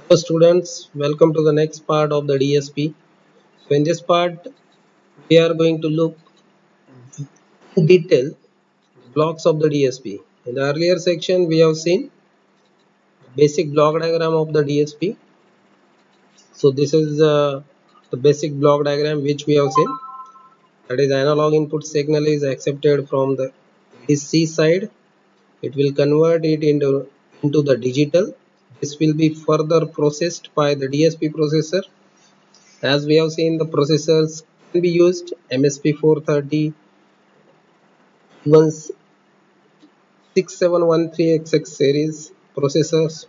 Hello students, welcome to the next part of the DSP. So in this part, we are going to look in detail blocks of the DSP. In the earlier section, we have seen basic block diagram of the DSP. So this is the basic block diagram which we have seen. That is analog input signal is accepted from the ADC side. It will convert it into the digital. This will be further processed by the DSP processor. As we have seen, the processors can be used MSP430, even 6713XX series processors,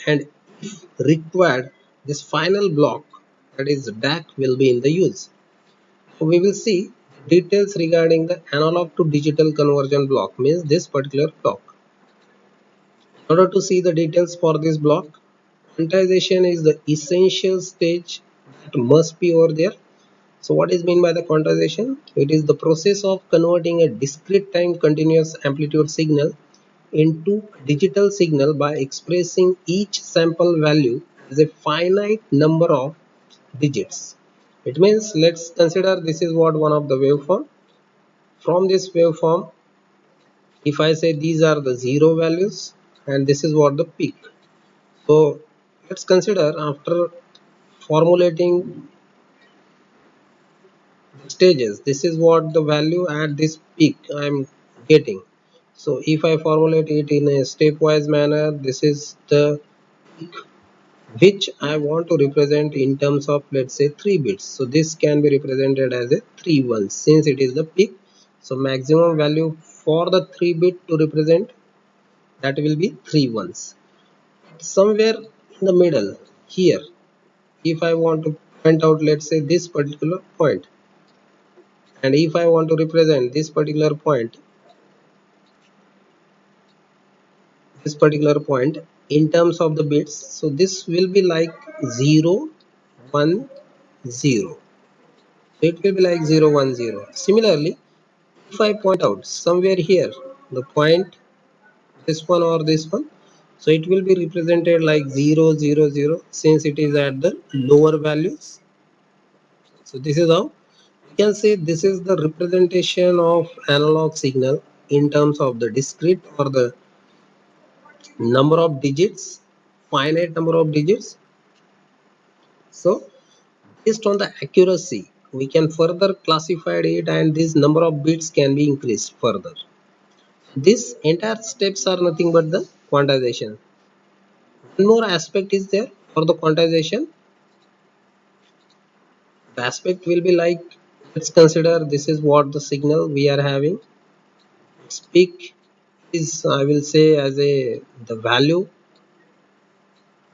and if required, this final block, that is DAC, will be in the use. We will see details regarding the analog to digital conversion block, means this particular block. In order to see the details for this block, quantization is the essential stage that must be over there. So what is meant by the quantization? It is the process of converting a discrete time continuous amplitude signal into digital signal by expressing each sample value as a finite number of digits. It means, let's consider this is what one of the waveform. From this waveform, if I say these are the zero values and this is what the peak. So let's consider after formulating stages, this is what the value at this peak I am getting. So if I formulate it in a stepwise manner, this is the peak which I want to represent in terms of, let's say, 3 bits. So this can be represented as a 3 ones since it is the peak. So maximum value for the 3 bit to represent, that will be 3 ones. Somewhere in the middle here, if I want to point out, let's say, this particular point, and if I want to represent this particular point in terms of the bits, so this will be like 0 1 0. So it will be like 0 1 0. Similarly, if I point out somewhere here the point, this one or this one, so it will be represented like 0 0 0 since it is at the lower values. So this is how we can say this is the representation of analog signal in terms of the discrete or the number of digits, finite number of digits. So based on the accuracy, we can further classify it and this number of bits can be increased further. This entire steps are nothing but the quantization. One more aspect is there for the quantization. The aspect will be like, let's consider this is what the signal we are having. Its peak is, I will say, as a the value,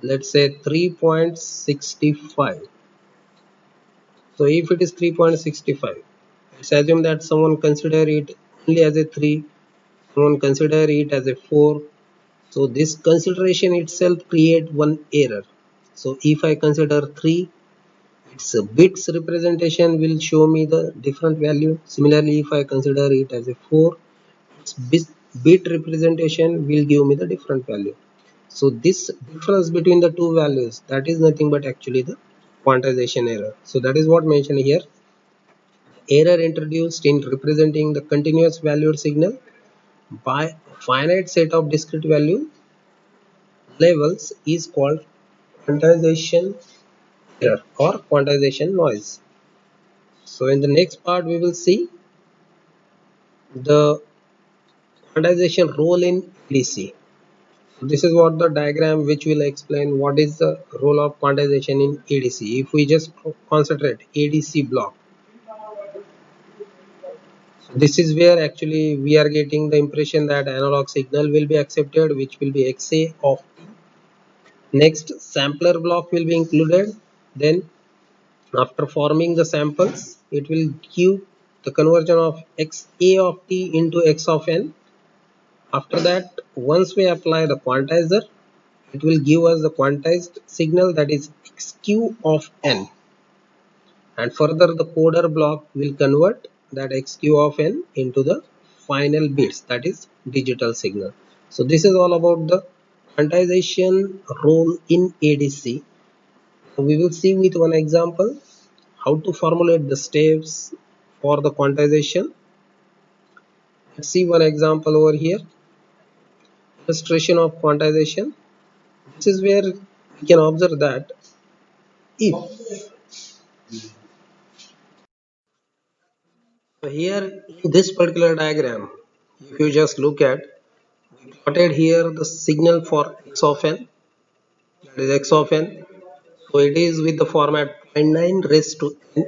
let's say 3.65. So if it is 3.65, let's assume that someone consider it only as a 3, someone consider it as a 4. So this consideration itself create one error. So if I consider 3, its bits representation will show me the different value. Similarly, if I consider it as a 4, its bit representation will give me the different value. So this difference between the two values, that is nothing but actually the quantization error. So that is what mentioned here. Error introduced in representing the continuous valued signal by a finite set of discrete value levels is called quantization error or quantization noise. So in the next part we will see the quantization role in ADC. This is what the diagram which will explain what is the role of quantization in ADC. If we just concentrate ADC block, so this is where actually we are getting the impression that analog signal will be accepted, which will be XA of T. Next, sampler block will be included. Then after forming the samples, it will give the conversion of XA of T into X of N. After that, once we apply the quantizer, it will give us the quantized signal, that is XQ of N. And further the coder block will convert that XQ of N into the final bits, that is digital signal. So this is all about the quantization role in ADC. We will see with one example how to formulate the steps for the quantization. Let's see one example over here. Illustration of quantization. This is where we can observe that if so here in this particular diagram, if you just look at, we plotted here the signal for x of n, that is x of n. So it is with the format 0.9 raised to n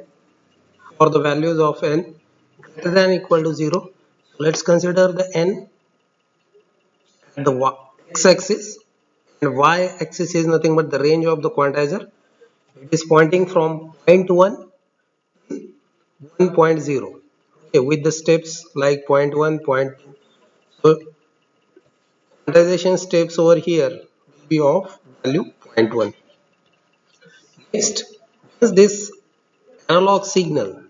for the values of n greater than or equal to 0. So let's consider the n at the x-axis, and y-axis is nothing but the range of the quantizer. It is pointing from point 1 1.0, okay, with the steps like point 1 point 2. So quantization steps over here will be of value point 1. Next, once this analog signal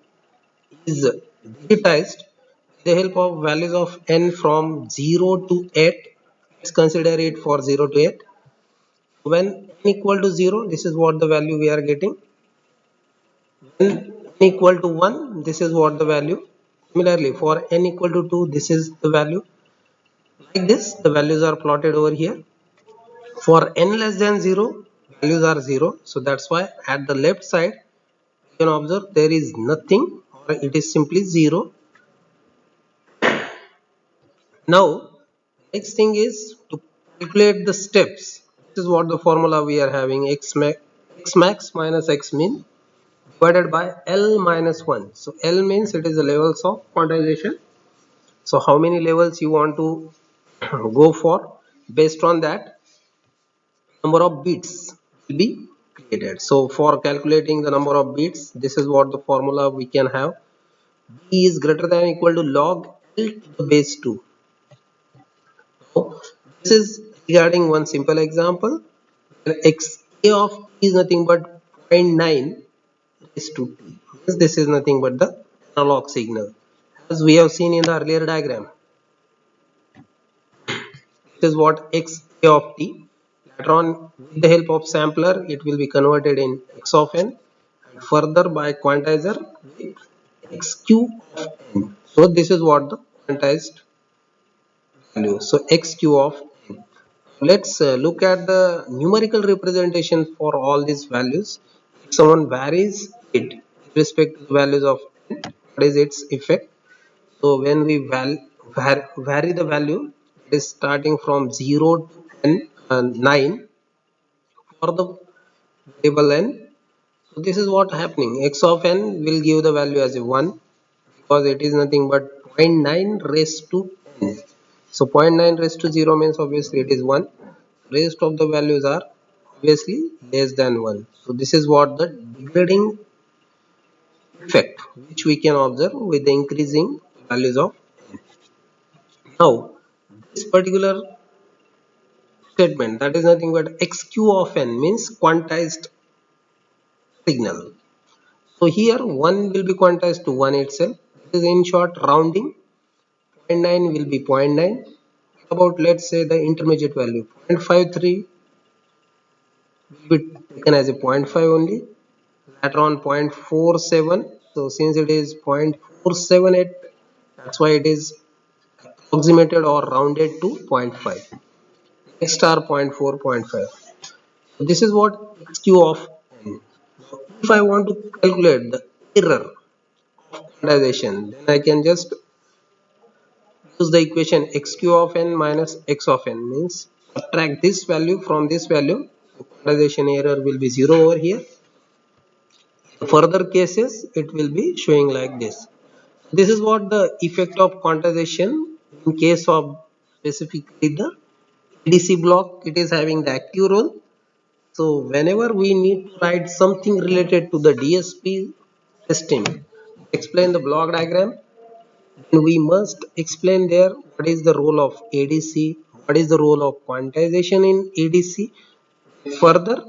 is digitized with the help of values of n from 0 to 8, let's consider it for 0 to 8. When n equal to 0, this is what the value we are getting. When n equal to 1, this is what the value. Similarly, for n equal to 2, this is the value. Like this, the values are plotted over here. For n less than 0, values are 0. So that's why at the left side, you can observe there is nothing, or it is simply 0. Now, next thing is to calculate the steps. This is what the formula we are having: x max minus x min divided by L minus 1. So L means it is the levels of quantization. So how many levels you want to go for, based on that number of bits will be created. So for calculating the number of bits, this is what the formula we can have: b is greater than or equal to log L to the base 2. So this is regarding one simple example where x a of t is nothing but 0.9 raised to t. This is nothing but the analog signal, as we have seen in the earlier diagram. This is what x a of t. Later on, with the help of sampler, it will be converted in x of n, and further by quantizer with xq of n. So this is what the quantized value. So xq of n. Let's look at the numerical representation for all these values. If someone varies it with respect to the values of n, what is its effect? So when we vary the value, it is starting from 0 to n, 9 for the variable n. So this is what happening. X of n will give the value as a 1, because it is nothing but 0.9 raised to n. So 0.9 raised to 0 means obviously it is 1. Rest of the values are obviously less than 1. So this is what the degrading effect which we can observe with the increasing values of n. Now this particular statement, that is nothing but xq of n, means quantized signal. So here 1 will be quantized to 1 itself. This is in short rounding. 0.9 will be 0.9. About, let's say, the intermediate value 0.53 will be taken as a 0.5 only. Later on 0.47. So since it is 0.478, that's why it is approximated or rounded to 0.5. Next are 0.4, 0.5. So this is what xq of n. If I want to calculate the error of quantization, then I can just use the equation xq of n minus x of n, means subtract this value from this value. So quantization error will be 0 over here. In further cases, it will be showing like this. This is what the effect of quantization in case of specifically the ADC block. It is having the active role. So whenever we need to write something related to the DSP system, explain the block diagram, then we must explain there what is the role of ADC, what is the role of quantization in ADC. Further,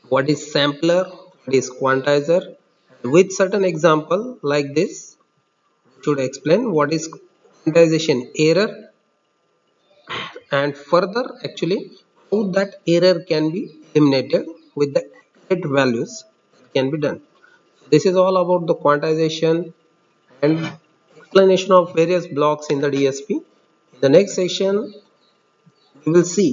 what is sampler, what is quantizer. With certain example like this, should explain what is quantization error, and further actually how that error can be eliminated with the accurate values can be done. This is all about the quantization and explanation of various blocks in the DSP. In the next session, we will see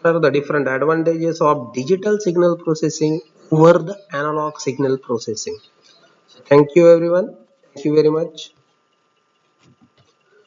what are the different advantages of digital signal processing over the analog signal processing. Thank you everyone. Thank you very much.